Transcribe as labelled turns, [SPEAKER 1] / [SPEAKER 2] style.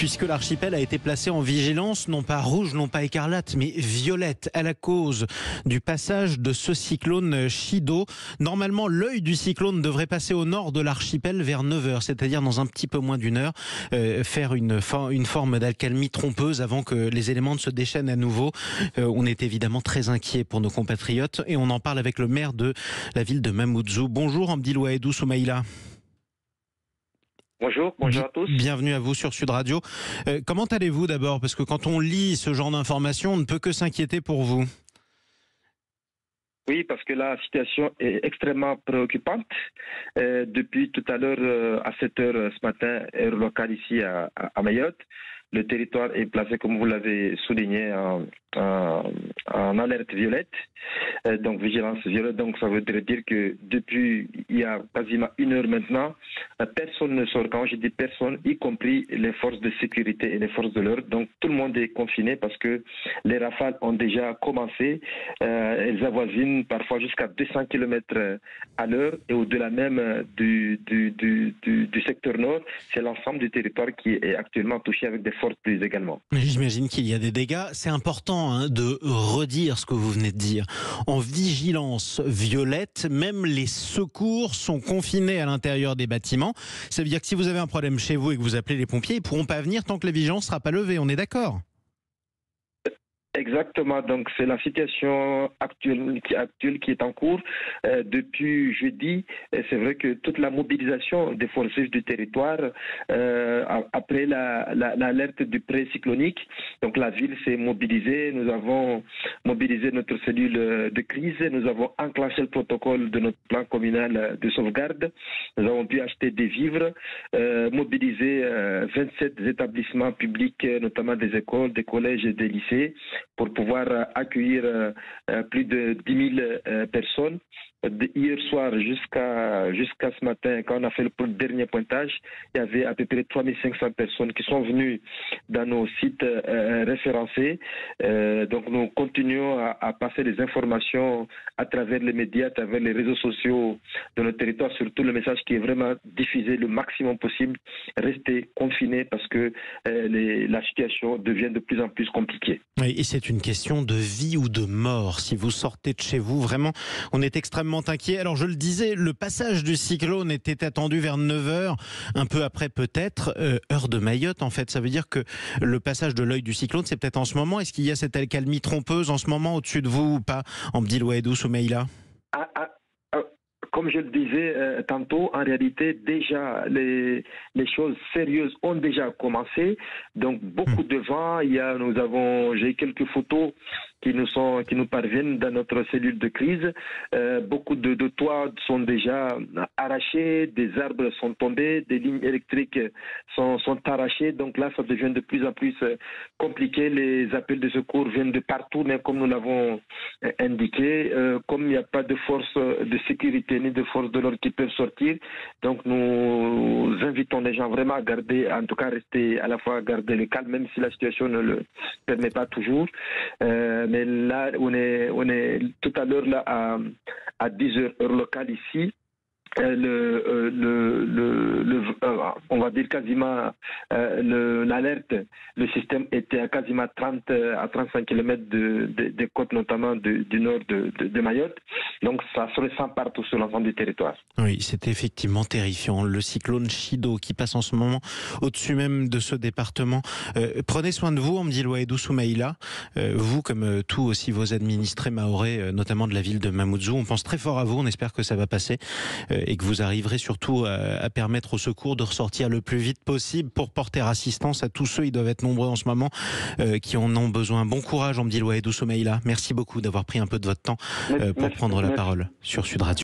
[SPEAKER 1] puisque l'archipel a été placé en vigilance, non pas rouge, non pas écarlate, mais violette, à la cause du passage de ce cyclone Chido. Normalement, l'œil du cyclone devrait passer au nord de l'archipel vers 9 heures, c'est-à-dire dans un petit peu moins d'une heure, faire une forme d'accalmie trompeuse avant que les éléments ne se déchaînent à nouveau. On est évidemment très inquiet pour nos compatriotes et on en parle avec le maire de la ville de Mamoudzou. Bonjour Hamdi Louaïdou Soumaïla.
[SPEAKER 2] Bonjour à tous.
[SPEAKER 1] Bienvenue à vous sur Sud Radio. Comment allez-vous d'abord? Parce que quand on lit ce genre d'informations, on ne peut que s'inquiéter pour vous.
[SPEAKER 2] Oui, parce que la situation est extrêmement préoccupante. Depuis tout à l'heure, à 7 heures ce matin, heure locale ici à Mayotte, le territoire est placé, comme vous l'avez souligné, en alerte violette, donc vigilance violette. Donc ça veut dire que depuis il y a quasiment une heure maintenant, personne ne sort. Quand je dis personne, y compris les forces de sécurité et les forces de l'ordre. Donc tout le monde est confiné parce que les rafales ont déjà commencé. Elles avoisinent parfois jusqu'à 200 km à l'heure et au-delà même du secteur nord. C'est l'ensemble du territoire qui est actuellement touché avec des fortes pluies également.
[SPEAKER 1] J'imagine qu'il y a des dégâts. C'est important de redire ce que vous venez de dire. En vigilance violette, même les secours sont confinés à l'intérieur des bâtiments. Ça veut dire que si vous avez un problème chez vous et que vous appelez les pompiers, ils ne pourront pas venir tant que la vigilance ne sera pas levée. On est d'accord ?
[SPEAKER 2] Exactement, donc c'est la situation actuelle qui est en cours depuis jeudi. C'est vrai que toute la mobilisation des forces du territoire après l'alerte du pré-cyclonique, donc la ville s'est mobilisée, nous avons mobilisé notre cellule de crise, nous avons enclenché le protocole de notre plan communal de sauvegarde, nous avons pu acheter des vivres, mobiliser 27 établissements publics, notamment des écoles, des collèges et des lycées, pour pouvoir accueillir plus de 10 000 personnes. Hier soir jusqu'à ce matin, quand on a fait le dernier pointage, il y avait à peu près 3 500 personnes qui sont venues dans nos sites référencés. Donc nous continuons à passer les informations à travers les médias, à travers les réseaux sociaux de notre territoire, surtout le message qui est vraiment diffusé le maximum possible. Restez confinés parce que la situation devient de plus en plus compliquée.
[SPEAKER 1] Oui, et c'est une question de vie ou de mort. Si vous sortez de chez vous, vraiment, on est extrêmement inquiet. Alors je le disais, le passage du cyclone était attendu vers 9 heures, un peu après peut-être, heure de Mayotte en fait. Ça veut dire que le passage de l'œil du cyclone, c'est peut-être en ce moment. Est-ce qu'il y a cette accalmie trompeuse en ce moment au-dessus de vous ou pas, Hamdi Louaïdou Soumaïla?
[SPEAKER 2] Comme je le disais tantôt, en réalité, déjà, les choses sérieuses ont déjà commencé. Donc, beaucoup de vent. J'ai quelques photos qui nous parviennent dans notre cellule de crise. Beaucoup de toits sont déjà arrachés, des arbres sont tombés, des lignes électriques sont arrachées. Donc là, ça devient de plus en plus compliqué. Les appels de secours viennent de partout, mais comme nous l'avons indiqué, comme il n'y a pas de force de sécurité ni de forces de l'ordre qui peuvent sortir. Donc nous invitons les gens vraiment à garder, en tout cas rester à la fois garder le calme, même si la situation ne le permet pas toujours. Mais là, on est tout à l'heure là à 10 heures heure locale ici. On va dire quasiment l'alerte, le système était à quasiment 30 à 35 km des côtes, notamment du nord de Mayotte. Donc ça se ressent partout sur l'ensemble du territoire.
[SPEAKER 1] Oui, c'est effectivement terrifiant. Le cyclone Chido qui passe en ce moment au-dessus même de ce département. Prenez soin de vous, Hamdi Louaïdou Soumaïla. Vous, comme tous aussi vos administrés mahorais, notamment de la ville de Mamoudzou, on pense très fort à vous. On espère que ça va passer. Et que vous arriverez surtout à permettre aux secours de ressortir le plus vite possible pour porter assistance à tous ceux, ils doivent être nombreux en ce moment, qui en ont besoin. Bon courage, Hamdi Louaïdou Soumaïla. Merci beaucoup d'avoir pris un peu de votre temps pour prendre la parole sur Sud Radio.